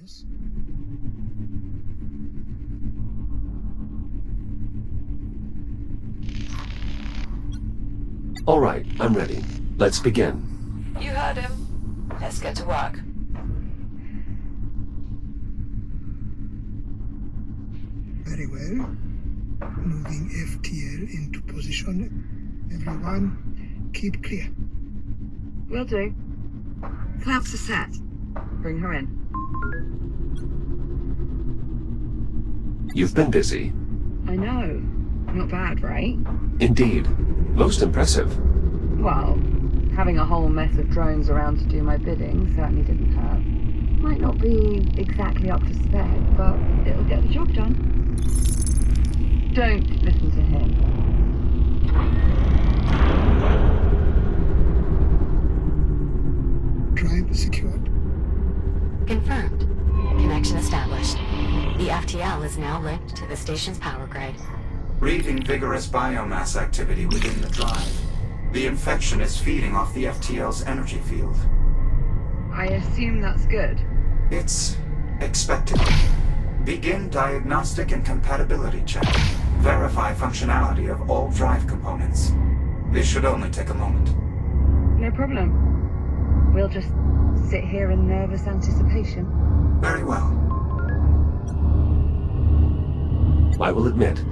Yes. All right, I'm ready. Let's begin. You heard him. Let's get to work. Very well. Moving FTL into position. Everyone, keep clear. Will do. Flaps are set. Bring her in. You've been busy. I know. Not bad, right? Indeed. Most impressive. Well, having a whole mess of drones around to do my bidding certainly didn't hurt. Might not be exactly up to spec, but it'll get the job done. Don't listen to him. Drive secured. Confirmed. Connection established. The FTL is now linked to the station's power grid. Reading vigorous biomass activity within the drive. The infection is feeding off the FTL's energy field. I assume that's good. It's expected. Begin diagnostic and compatibility check. Verify functionality of all drive components. This should only take a moment. No problem. We'll just sit here in nervous anticipation. Very well. I will admit,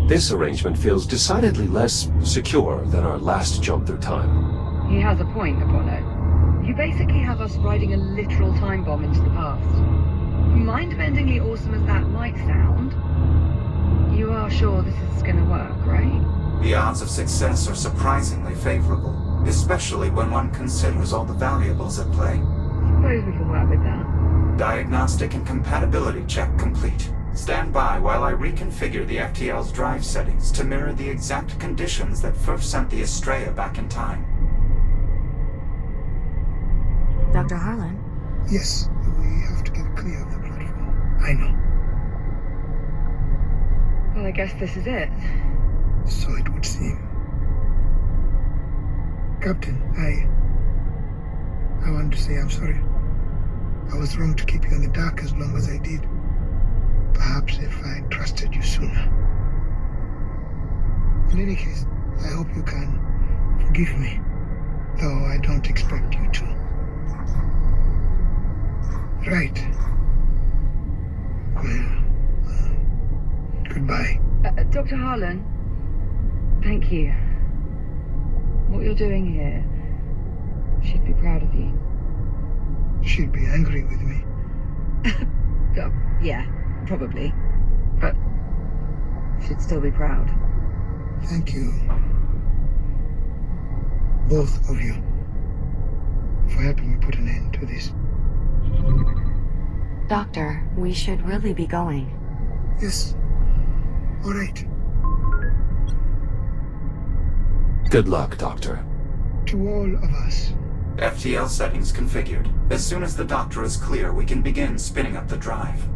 this arrangement feels decidedly less secure than our last jump through time. He has a point, Apollo. You basically have us riding a literal time bomb into the past. Mind-bendingly awesome as that might sound, you are sure this is gonna work, right? The odds of success are surprisingly favorable, especially when one considers all the variables at play. Suppose we can work with that. Diagnostic and compatibility check complete. Stand by while I reconfigure the FTL's drive settings to mirror the exact conditions that first sent the Estrella back in time. Dr. Harlan? Yes, we have to get clear of the platform. I know. Well, I guess this is it. So it would seem. Captain, I want to say I'm sorry. I was wrong to keep you in the dark as long as I did. Perhaps if I trusted you sooner. In any case, I hope you can forgive me, though I don't expect you to. Right. Well, goodbye. Dr. Harlan, thank you. What you're doing here, she'd be proud of you. She'd be angry with me. Oh, yeah, probably. But she'd still be proud. Thank you, both of you, for helping me put an end to this. Doctor, we should really be going. Yes. All right. Good luck, Doctor. To all of us. FTL settings configured. As soon as the doctor is clear, we can begin spinning up the drive.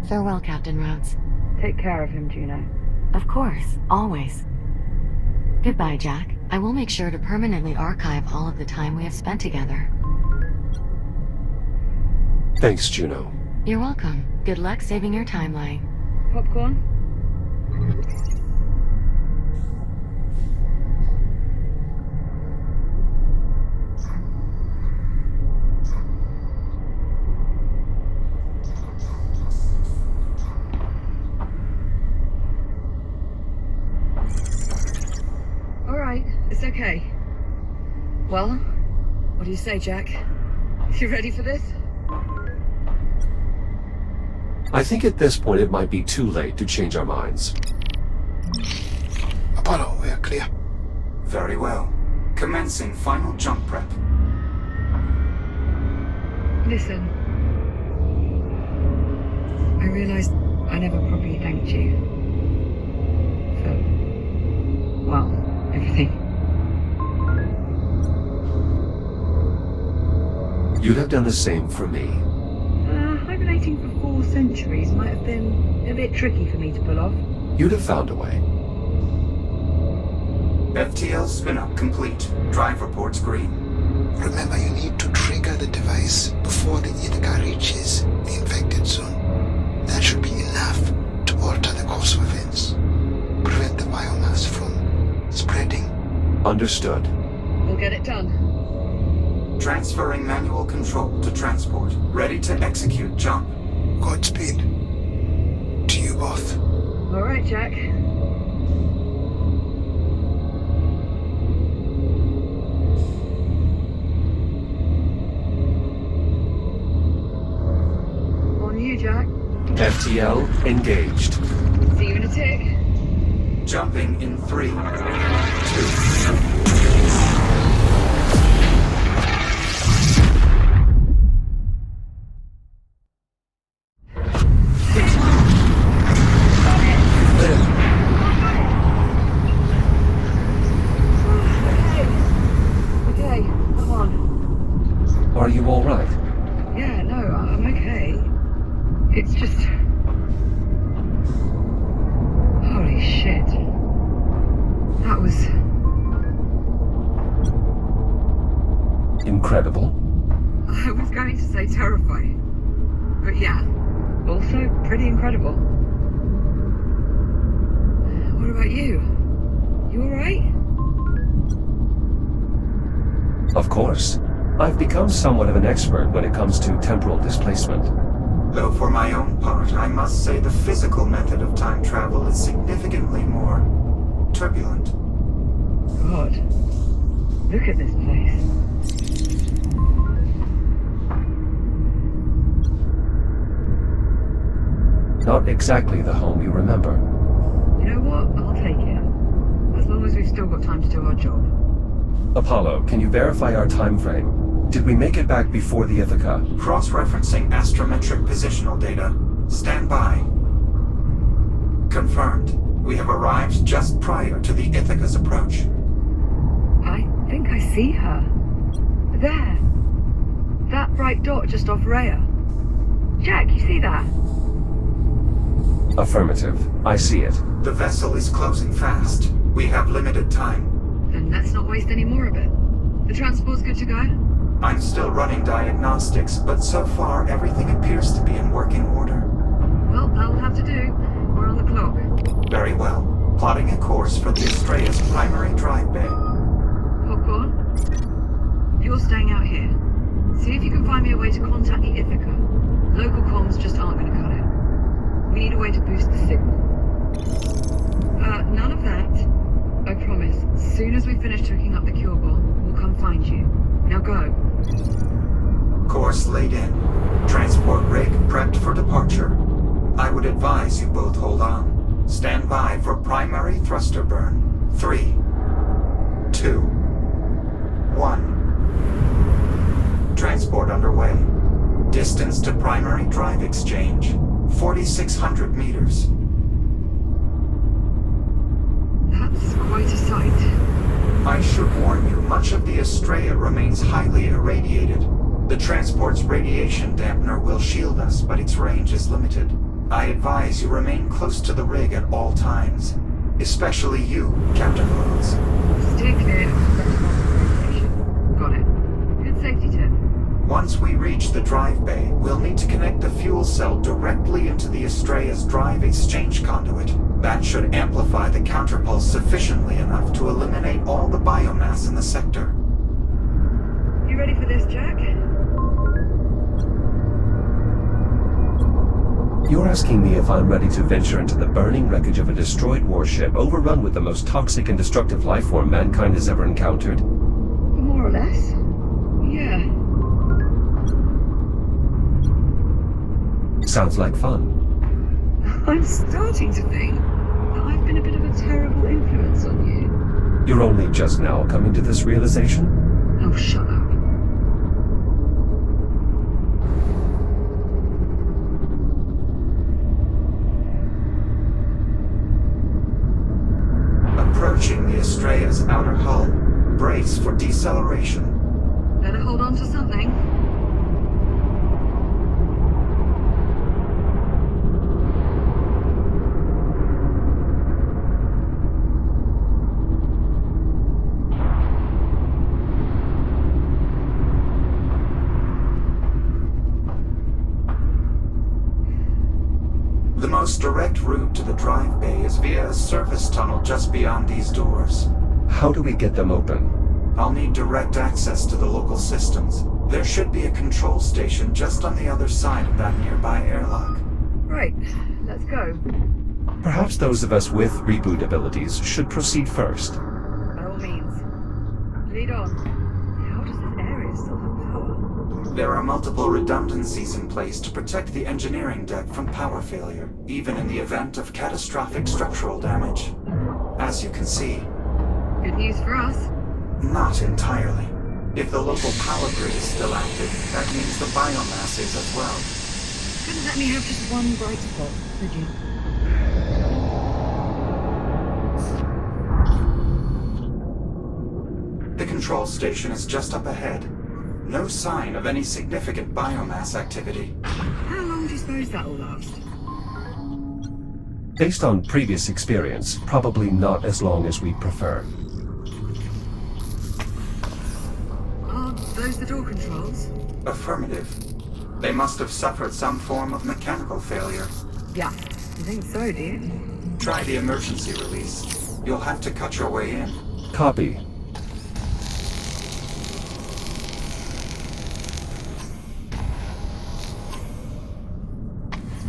Farewell, Captain Rhodes. Take care of him, Juno. Of course, always. Goodbye, Jack. I will make sure to permanently archive all of the time we have spent together. Thanks, Juno. You're welcome. Good luck saving your timeline. Popcorn? All right, it's okay. Well, what do you say, Jack? You ready for this? I think at this point it might be too late to change our minds. Apollo, we're clear. Very well. Commencing final jump prep. Listen. I realized I never properly thanked you. For, well, everything. You'd have done the same for me. Hibernating for 4 centuries might have been a bit tricky for me to pull off. You'd have found a way. FTL spin-up complete. Drive reports green. Remember, you need to trigger the device before the Ithaca reach Understood. We'll get it done. Transferring manual control to transport. Ready to execute jump. Godspeed. To you both. All right, Jack. On you, Jack. FTL engaged. See you in a tick. Jumping in 3, 2. Okay, come on. Are you all right? Yeah, no, I'm okay. It's just... Holy shit. That was... Incredible. I was going to say terrifying. But yeah, also pretty incredible. What about you? You alright? Of course. I've become somewhat of an expert when it comes to temporal displacement. Though for my own part, I must say the physical method of time travel is significantly more turbulent. God. Look at this place. Not exactly the home you remember. You know what? I'll take it. As long as we've still got time to do our job. Apollo, can you verify our time frame? Did we make it back before the Ithaca? Cross-referencing astrometric positional data. Stand by. Confirmed. We have arrived just prior to the Ithaca's approach. I think I see her. There. That bright dot just off Rhea. Jack, you see that? Affirmative. I see it. The vessel is closing fast. We have limited time. Then let's not waste any more of it. The transport's good to go? I'm still running diagnostics, but so far everything appears to be in working order. Well, that'll have to do. We're on the clock. Very well. Plotting a course for the Astrea's primary drive bay. Popcorn? You're staying out here. See if you can find me a way to contact the Ithaca. Local comms just aren't going to cut it. We need a way to boost the signal. None of that. I promise. As soon as we finish hooking up the cure bomb, we'll come find you. Now go. Course laid in. Transport rig prepped for departure. I would advise you both hold on. Stand by for primary thruster burn. 3, 2, 1. Transport underway. Distance to primary drive exchange. 4,600 meters. That's quite a sight. I should warn you, much of the Astrea remains highly irradiated. The transport's radiation dampener will shield us, but its range is limited. I advise you remain close to the rig at all times. Especially you, Captain Rhodes. Stay clear of the radiation. Got it. Good safety tip. Once we reach the drive bay, we'll need to connect the fuel cell directly into the Astrea's drive exchange conduit. That should amplify the counterpulse sufficiently enough to eliminate all the biomass in the sector. You ready for this, Jack? You're asking me if I'm ready to venture into the burning wreckage of a destroyed warship overrun with the most toxic and destructive life form mankind has ever encountered? More or less. Yeah. Sounds like fun. I'm starting to think that I've been a bit of a terrible influence on you. You're only just now coming to this realization? Oh, shut up. Approaching the Astrea's outer hull. Brace for deceleration. Better hold on to something. The most direct route to the drive bay is via a service tunnel just beyond these doors. How do we get them open? I'll need direct access to the local systems. There should be a control station just on the other side of that nearby airlock. Right, let's go. Perhaps those of us with reboot abilities should proceed first. By all means. Lead on. How does this area still have power? There are multiple redundancies in place to protect the engineering deck from power failure, even in the event of catastrophic structural damage. As you can see, Good news for us. not entirely. If the local power grid is still active, that means the biomass is as well. Couldn't let me have just one bright spot, could you? The control station is just up ahead. No sign of any significant biomass activity. How long do you suppose that'll last? Based on previous experience, probably not as long as we'd prefer. Are those the door controls? Affirmative. They must have suffered some form of mechanical failure. Yeah. You think so, do you? Try the emergency release. You'll have to cut your way in. Copy.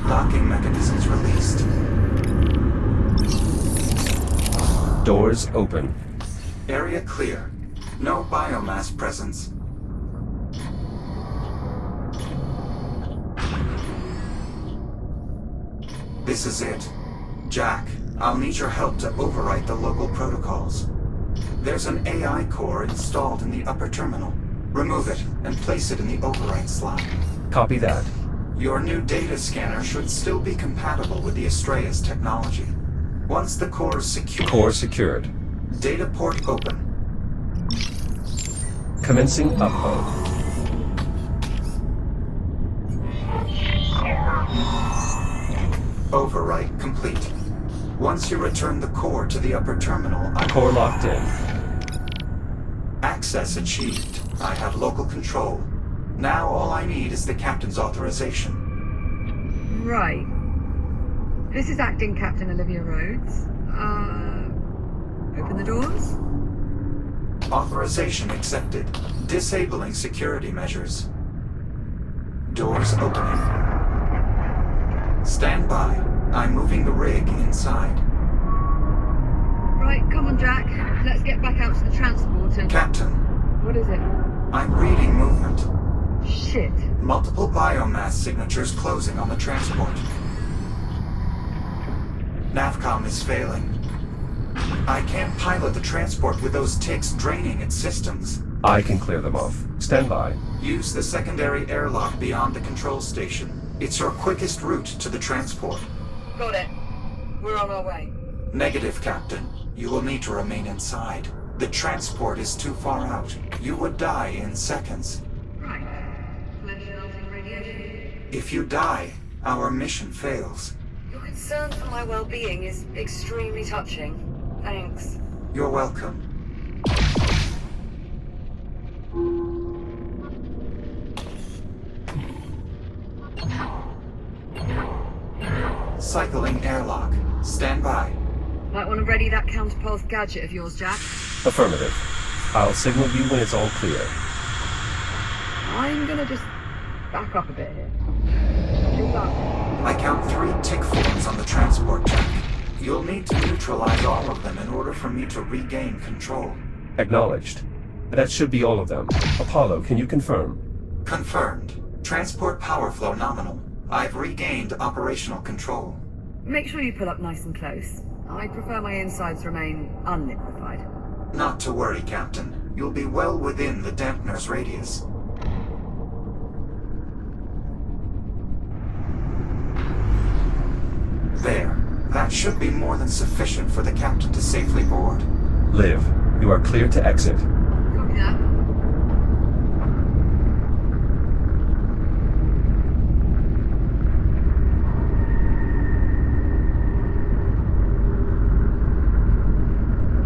Locking mechanisms released. Doors open. Area clear. No biomass presence. This is it. Jack, I'll need your help to overwrite the local protocols. There's an AI core installed in the upper terminal. Remove it and place it in the overwrite slot. Copy that. Your new data scanner should still be compatible with the Astraeus technology. Once the core is secure, Core secured. data port open. Commencing upload. Overwrite complete. Once you return the core to the upper terminal, Core locked in. access achieved. I have local control. Now all I need is the captain's authorization. Right. This is Acting Captain Olivia Rhodes. Open the doors? Authorization accepted. Disabling security measures. Doors opening. Stand by. I'm moving the rig inside. Right, come on, Jack. Let's get back out to the transport and... Captain, What is it? I'm reading movement. Shit. Multiple biomass signatures closing on the transport. Navcom is failing. I can't pilot the transport with those ticks draining its systems. I can clear them off. Stand by. Use the secondary airlock beyond the control station. It's your quickest route to the transport. Got it. We're on our way. Negative, Captain. You will need to remain inside. The transport is too far out. You would die in seconds. Right. Plenty melting radiation. If you die, our mission fails. Your concern for my well-being is extremely touching. Thanks. You're welcome. Cycling airlock. Stand by. Might want to ready that counterpulse gadget of yours, Jack. Affirmative. I'll signal you when it's all clear. I'm gonna just back up a bit here. Good luck. I count 3 tick forms on the transport track. You'll need to neutralize all of them in order for me to regain control. Acknowledged. That should be all of them. Apollo, can you confirm? Confirmed. Transport power flow nominal. I've regained operational control. Make sure you pull up nice and close. I prefer my insides remain unliquefied. Not to worry, Captain. You'll be well within the dampener's radius. There. That should be more than sufficient for the captain to safely board. Liv, you are clear to exit. Copy that.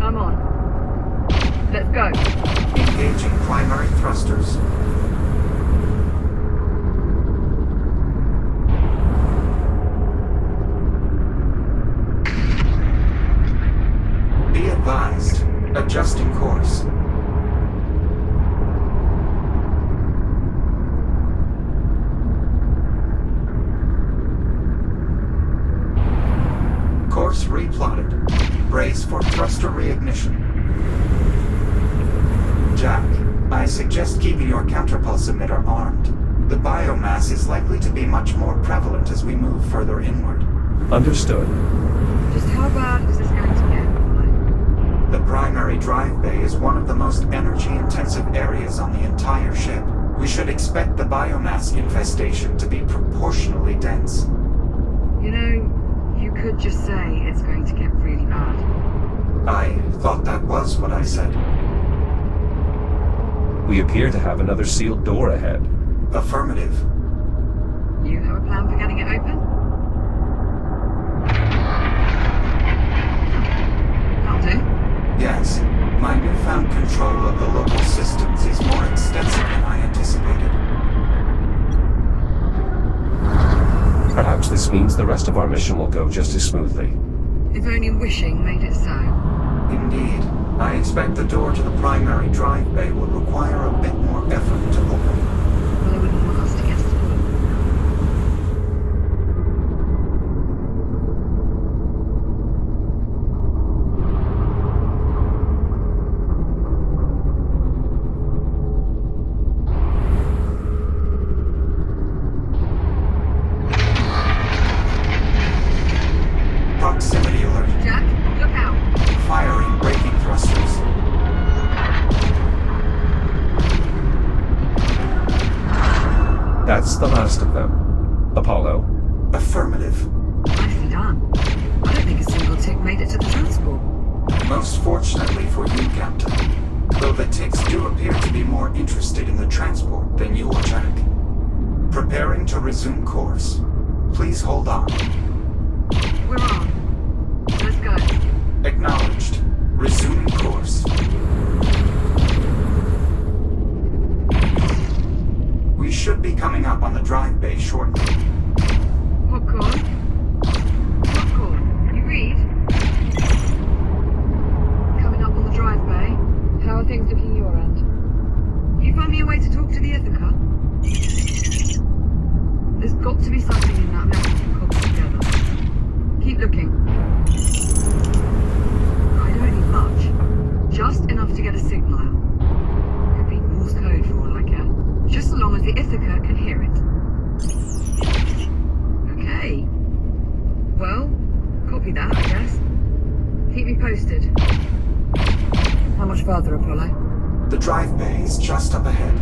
I'm on. Let's go. Engaging primary thrusters. Be advised. Adjusting Brace for thruster reignition. Jack, I suggest keeping your counterpulse emitter armed. The biomass is likely to be much more prevalent as we move further inward. Understood. Just how bad is this going to get? The primary drive bay is one of the most energy-intensive areas on the entire ship. We should expect the biomass infestation to be proportionally dense. You know, you could just say it's going to get really bad. I thought that was what I said. We appear to have another sealed door ahead. Affirmative. You have a plan for getting it open? That'll do. Yes, my newfound control of the local systems is more extensive than I anticipated. Perhaps this means the rest of our mission will go just as smoothly. If only wishing made it so. Indeed, I expect the door to the primary drive bay will require a bit more effort to open. Well, I wouldn't want us to get spoiled. Proximity alert. Jack, look out! Firing braking thrusters. That's the last of them. Apollo. Affirmative. Nicely done. I don't think a single tick made it to the transport. Most fortunately for you, Captain. Though the ticks do appear to be more interested in the transport than you or Jack. Preparing to resume course. Please hold on. We're on. Let's go. Acknowledged. Resuming course. We should be coming up on the drive bay shortly. Popcorn? Popcorn, you read? Coming up on the drive bay. How are things looking your end? You find me a way to talk to the Ithaca? There's got to be something in that message you cobbled together. Keep looking. I don't need much. Just enough to get a signal out. Could be Morse code for all I care. Just so long as the Ithaca can hear it. Okay. Well, copy that, I guess. Keep me posted. How much further, Apollo? The drive bay is just up ahead.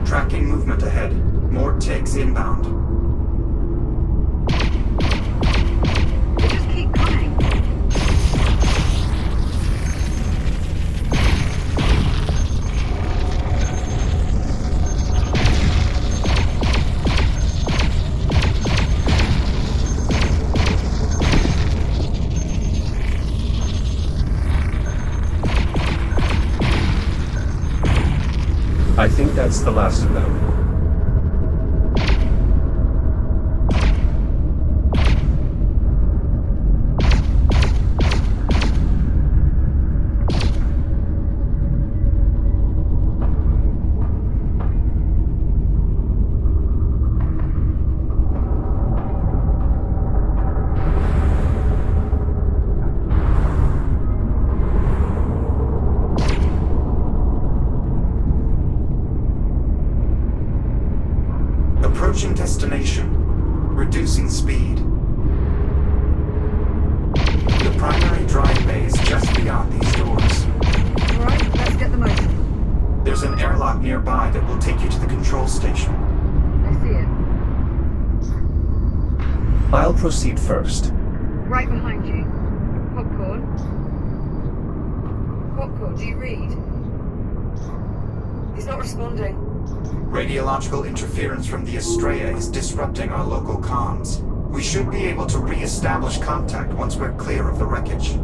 Tracking movement ahead. More ticks inbound. They just keep coming. I think that's the last of them. Approaching destination. Reducing speed. The primary drive bay is just beyond these doors. Alright, let's get them open. There's an airlock nearby that will take you to the control station. I see it. I'll proceed first. Right behind you. Popcorn. Popcorn, do you read? He's not responding. Radiological interference from the Estrella is disrupting our local comms. We should be able to re-establish contact once we're clear of the wreckage.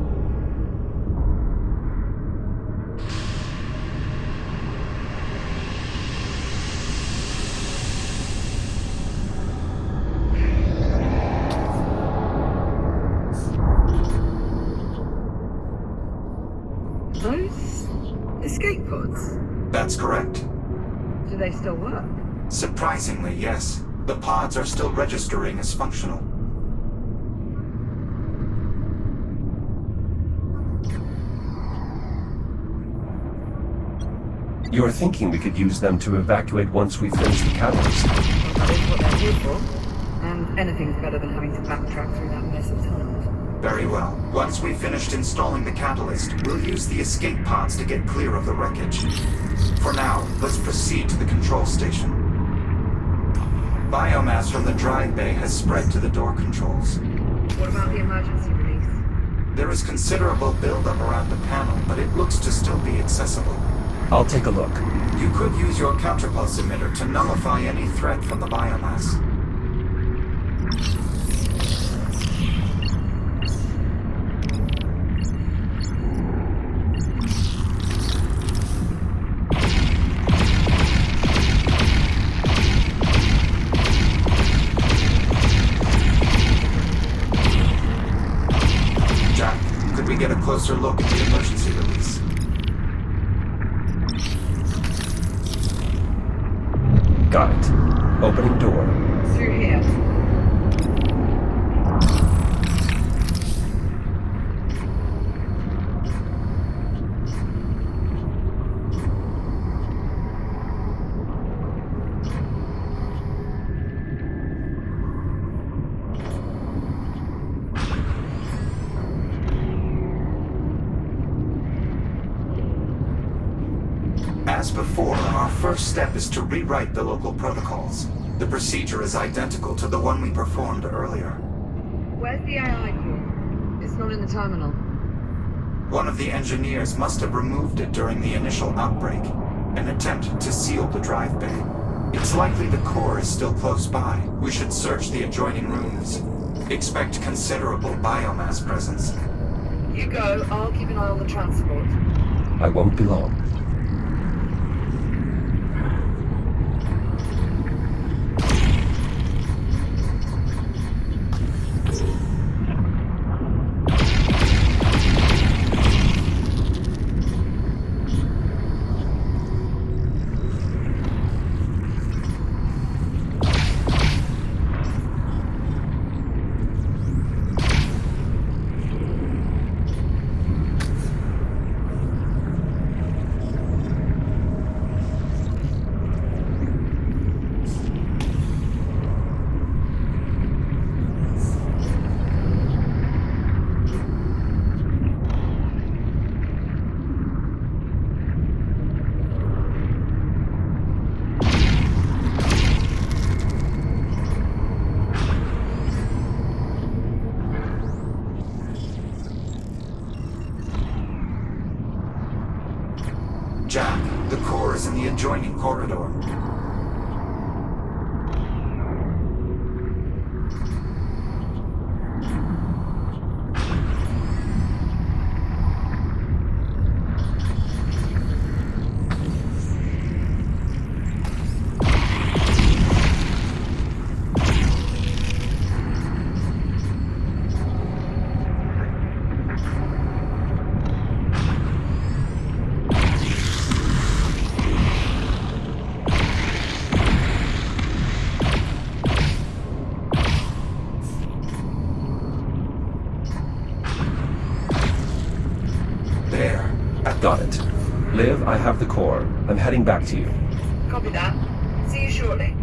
Those escape pods, That's correct. do they still work? Surprisingly, yes. The pods are still registering as functional. You're thinking we could use them to evacuate once we finish the catalyst. Well, that is what they're here for. And anything's better than having to backtrack through that mess of tunnels. Very well. Once we've finished installing the catalyst, we'll use the escape pods to get clear of the wreckage. For now, let's proceed to the control station. Biomass from the drive bay has spread to the door controls. What about the emergency release? There is considerable buildup around the panel, but it looks to still be accessible. I'll take a look. You could use your counterpulse emitter to nullify any threat from the biomass. Jack, could we get a closer look at the emergency release? Got it. Opening door. Through here. As before, our first step is to rewrite the local protocols. The procedure is identical to the one we performed earlier. Where's the AI core? It's not in the terminal. One of the engineers must have removed it during the initial outbreak, an attempt to seal the drive bay. It's likely the core is still close by. We should search the adjoining rooms. Expect considerable biomass presence. You go, I'll keep an eye on the transport. I won't be long. Jack, the core is in the adjoining corridor. There. Got it. Liv, I have the core. I'm heading back to you. Copy that. See you shortly.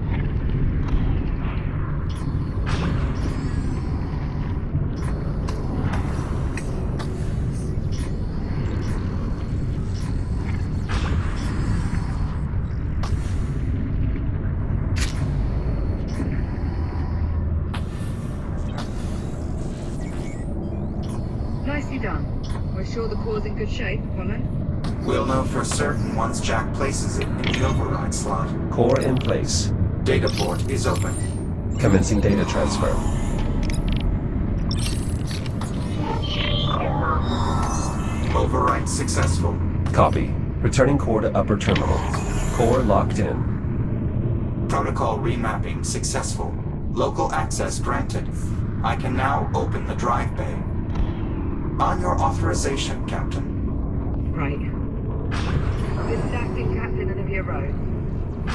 Nicely done. We're sure the core's in good shape, Apollo? We'll know for certain once Jack places it in the override slot. Core in place. Data port is open. Commencing data transfer. Override successful. Copy. Returning core to upper terminal. Core locked in. Protocol remapping successful. Local access granted. I can now open the drive bay. On your authorization, Captain. Right. This is acting Captain Olivia Rhodes.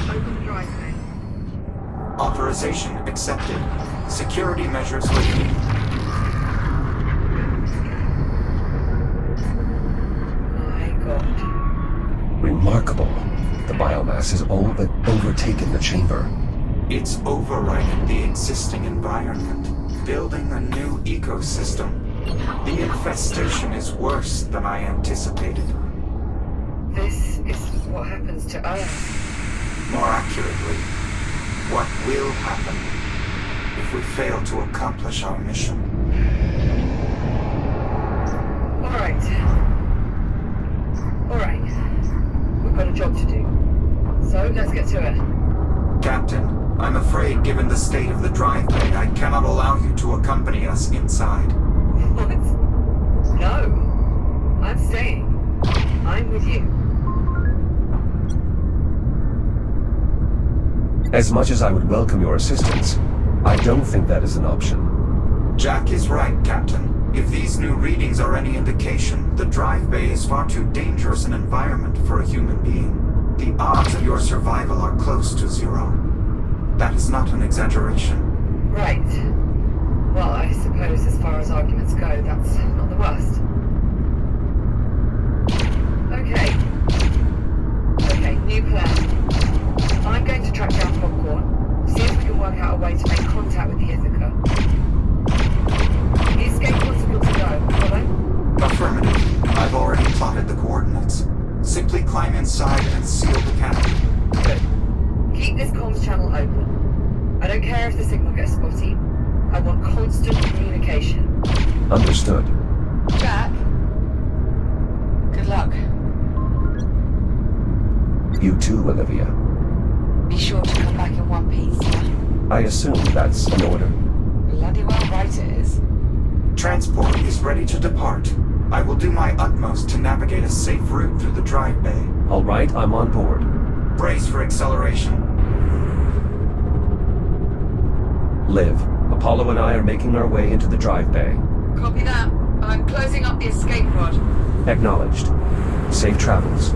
Open the driveway. Authorization accepted. Security measures lifted. My God. Remarkable. The biomass has all but overtaken the chamber. It's overriding the existing environment, building a new ecosystem. The infestation is worse than I anticipated. This is what happens to Earth. More accurately, what will happen if we fail to accomplish our mission? Alright. We've got a job to do. So, let's get to it. Captain, I'm afraid given the state of the drive bay, I cannot allow you to accompany us inside. What? No. I'm staying. I'm with you. As much as I would welcome your assistance, I don't think that is an option. Jack is right, Captain. If these new readings are any indication, the drive bay is far too dangerous an environment for a human being. The odds of your survival are close to zero. That is not an exaggeration. Right. Well, I suppose as far as arguments go, that's not the worst. Okay, new plan. I'm going to track down Popcorn, see if we can work out a way to make contact with the Ithaca. The escape pods are good to go, follow? Affirmative. I've already plotted the coordinates. Simply climb inside and seal the canopy. Good. Keep this comms channel open. I don't care if the signal gets spotty. I want constant communication. Understood. Jack? Good luck. You too, Olivia. Be sure to come back in one piece, yeah? I assume that's an order. Bloody well right it is. Transport is ready to depart. I will do my utmost to navigate a safe route through the drive bay. All right, I'm on board. Brace for acceleration. Liv, Apollo and I are making our way into the drive bay. Copy that. I'm closing up the escape pod. Acknowledged. Safe travels.